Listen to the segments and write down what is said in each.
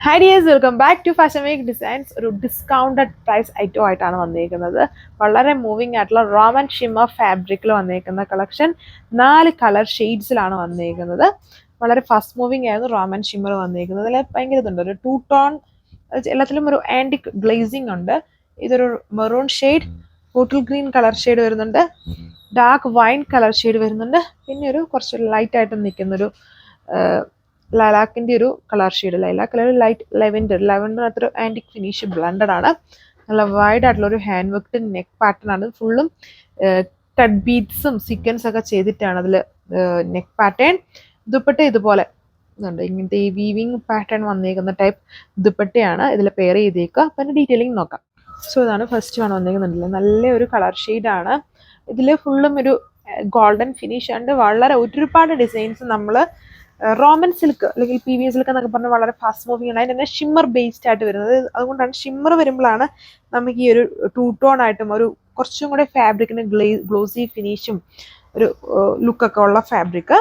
Hi dears, welcome back to Fashion Week Designs. ഒരു discounted price item ആയിട്ടാണ് വന്നിരിക്കുന്നത്. വളരെ മൂവിങ് ആയിട്ടുള്ള റോമൻ ഷിമ്മർ ഫാബ്രിക്കിൽ വന്നിരിക്കുന്ന കളക്ഷൻ 4 കളർ ഷെയ്ഡ്സിലാണ് വന്നിരിക്കുന്നത്. വളരെ ഫാസ്റ്റ് മൂവിങ് ആയിരുന്നു റോമൻ ഷിമ്മർ വന്നിരിക്കുന്നത്. അതിൽ ഭയങ്കര ഇതുണ്ട്, ഒരു 2 ടോൺ, എല്ലാത്തിലും ഒരു ആൻറ്റിക് ഗ്ലേസിംഗ് ഉണ്ട്. ഇതൊരു maroon shade, bottle green colour shade വരുന്നുണ്ട്, ഡാർക്ക് വൈൻ കളർ ഷെയ്ഡ് വരുന്നുണ്ട്, പിന്നെ ഒരു കുറച്ച് ലൈറ്റ് ആയിട്ട് നിൽക്കുന്നൊരു ലൈലാക്കിൻ്റെ ഒരു colour shade, lilac colour light lavender അത്ര ആൻറ്റിക് ഫിനിഷ് ബ്ലണ്ടഡ് ആണ്. നല്ല വൈഡ് ആയിട്ടുള്ള ഒരു ഹാൻഡ് വർക്ക്ഡ് നെക്ക് പാറ്റേൺ ആണ്. ഫുള്ളും കട്ട് ബീഡ്സും സീക്വൻസ് ഒക്കെ ചെയ്തിട്ടാണ് അതിൽ നെക്ക് പാറ്റേൺ. ദുപ്പട്ട ഇതുപോലെ ഇതുണ്ട്, ഇങ്ങനത്തെ ഈ വീവിങ് പാറ്റേൺ വന്നിരിക്കുന്ന ടൈപ്പ് ദുപ്പട്ടയാണ് ഇതിൽ പെയർ ചെയ്തേക്കുക. അപ്പം അതിൻ്റെ ഡീറ്റെയിലിംഗ് നോക്കാം. സോ ഇതാണ് ഫസ്റ്റ് ആണ് വന്നിരിക്കുന്നുണ്ടല്ലോ, നല്ല ഒരു കളർ ഷെയ്ഡാണ്. ഇതിൽ ഫുള്ളും ഒരു ഗോൾഡൻ ഫിനിഷ് ഉണ്ട്. വളരെ ഒരുപാട് ഡിസൈൻസ് നമ്മൾ റോമൻ സിൽക്ക് അല്ലെങ്കിൽ PVA സിൽക്ക് എന്നൊക്കെ പറഞ്ഞാൽ വളരെ ഫാസ്റ്റ് മൂവിങ് ആണ്. അതിന് തന്നെ ഷിമ്മർ ബേസ്ഡ് ആയിട്ട് വരുന്നത്. അതുകൊണ്ടാണ് ഷിമ്മർ വരുമ്പോഴാണ് നമുക്ക് ഈ ഒരു 2 ടോൺ ആയിട്ടും ഒരു കുറച്ചും കൂടെ ഫാബ്രിക്കിന് ഗ്ലോസി ഫിനിഷും ഒരു ലുക്കൊക്കെ ഉള്ള ഫാബ്രിക്.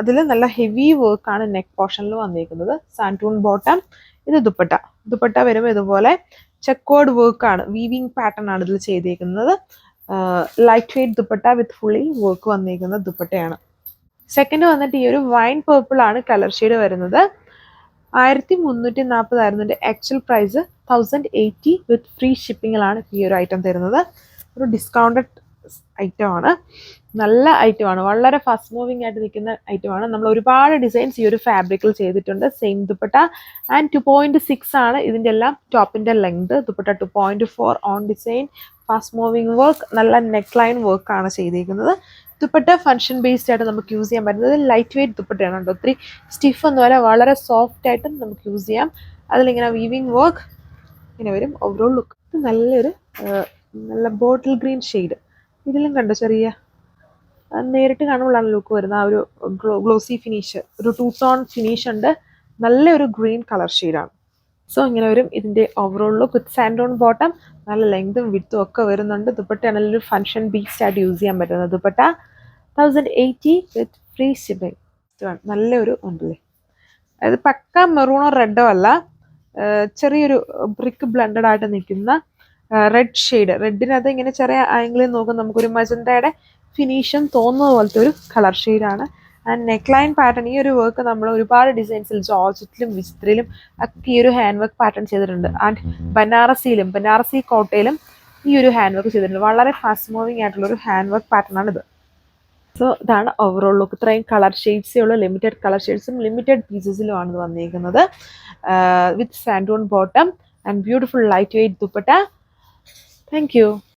അതിൽ നല്ല ഹെവി വർക്കാണ് നെക്ക് പോർഷനിൽ വന്നിരിക്കുന്നത്. സാൻറ്റൂൺ ബോട്ടം. ഇത് ദുപ്പട്ട വരുമ്പോൾ ഇതുപോലെ ചെക്കോർഡ് വർക്കാണ്, വീവിങ് പാറ്റേൺ ആണ് ഇതിൽ ചെയ്തേക്കുന്നത്. ലൈറ്റ് വെയ്റ്റ് ദുപ്പട്ട വിത്ത് ഫുള്ളി വർക്ക് വന്നിരിക്കുന്ന ദുപ്പട്ടയാണ്. സെക്കൻഡ് വന്നിട്ട് ഈ ഒരു വൈൻ പേർപ്പിൾ ആണ് കളർ ഷെയ്ഡ് വരുന്നത്. 1340 ആയിരുന്നു ഇതിൻ്റെ ആക്ച്വൽ പ്രൈസ്. 1080 വിത്ത് ഫ്രീ ഷിപ്പിങ്ങിലാണ് ഈ ഒരു ഐറ്റം തരുന്നത്. ഒരു ഡിസ്കൗണ്ടഡ് ഐറ്റമാണ്, നല്ല ഐറ്റമാണ്, വളരെ ഫാസ്റ്റ് മൂവിങ് ആയിട്ട് നിൽക്കുന്ന ഐറ്റമാണ്. നമ്മൾ ഒരുപാട് ഡിസൈൻസ് ഈ ഒരു ഫാബ്രിക്കിൽ ചെയ്തിട്ടുണ്ട്. സെയിം ദുപ്പട്ട ആൻഡ് 2.6 ആണ് ഇതിൻ്റെ എല്ലാം ടോപ്പിൻ്റെ length. Dupatta 2.4 on design, fast moving work, നല്ല നെക്ക് ലൈൻ വർക്കാണ് ചെയ്തിരിക്കുന്നത്. ദുപ്പട്ട ഫങ്ഷൻ ബേസ്ഡ് ആയിട്ട് നമുക്ക് യൂസ് ചെയ്യാൻ പറ്റുന്നത്. ലൈറ്റ് വെയ്റ്റ് ദുപ്പട്ടയാണ് കേട്ടോ, ഒത്തിരി സ്റ്റിഫ് ഒന്നും അല്ല, വളരെ സോഫ്റ്റ് ആയിട്ടും നമുക്ക് യൂസ് ചെയ്യാം. അതിലിങ്ങനെ വീവിങ് വർക്ക് ഇങ്ങനെ വരും. ഓവറോൾ ലുക്ക് നല്ലൊരു നല്ല ബോട്ടിൽ ഗ്രീൻ ഷെയ്ഡ്. ഇതിലും കണ്ടോ, ചെറിയ നേരിട്ട് കാണുമ്പോഴാണ് ലുക്ക് വരുന്ന ആ ഒരു ഗ്ലോസി ഫിനിഷ്, ഒരു 2 ടോൺ ഫിനിഷ് ഉണ്ട്. നല്ലൊരു ഗ്രീൻ കളർ ഷെയ്ഡാണ്. സോ ഇങ്ങനെ വരും ഇതിൻ്റെ ഓവറോൾ ലുക്ക് വിത്ത് സാൻഡോൺ ബോട്ടം. നല്ല ലെങ്തും വിത്തും ഒക്കെ വരുന്നുണ്ട്. ദുപ്പട്ട നല്ലൊരു ഫങ്ഷൻ ബീസ്റ്റ് ആയിട്ട് യൂസ് ചെയ്യാൻ പറ്റുന്ന ദുപ്പട്ട. 1080 വിത്ത് ഫ്രീ ഷിപ്പിംഗ്. നല്ലൊരു ഉണ്ടല്ലേ, അതായത് പക്ക മെറൂണോ റെഡോ അല്ല, ചെറിയൊരു ബ്രിക്ക് ബ്ലെൻഡഡ് ആയിട്ട് നിൽക്കുന്ന റെഡ് ഷെയ്ഡ്. റെഡിനകത്ത് ഇങ്ങനെ ചെറിയ ആംഗിളിൽ നോക്കുമ്പോൾ നമുക്കൊരു മജന്തയുടെ ഫിനിഷും തോന്നുന്ന പോലത്തെ ഒരു കളർ ഷെയ്ഡാണ്. ആൻഡ് നെക്ക് ലൈൻ പാറ്റേൺ, ഈ ഒരു വർക്ക് നമ്മൾ ഒരുപാട് ഡിസൈൻസിൽ ജോർജറ്റിലും വിചിത്രയിലും ഒക്കെ ഈ ഒരു ഹാൻഡ് വർക്ക് പാറ്റേൺ ചെയ്തിട്ടുണ്ട്. ആൻഡ് ബനാറസി കോട്ടയിലും ഈ ഒരു ഹാൻഡ് വർക്ക് ചെയ്തിട്ടുണ്ട്. വളരെ ഫാസ്റ്റ് മൂവിങ് ആയിട്ടുള്ള ഒരു ഹാൻഡ് വർക്ക് പാറ്റേൺ ആണിത്. സോ ഇതാണ് ഓവറോൾ ലുക്ക്. ഇത്രയും കളർ ഷെയ്ഡ്സേ ഉള്ളൂ, ലിമിറ്റഡ് കളർ ഷെയ്ഡ്സും ലിമിറ്റഡ് പീസസിലുമാണ് ഇത് വന്നിരിക്കുന്നത്. വിത്ത് സാൻഡൂൺ bottom and beautiful light weight dupatta. Thank U.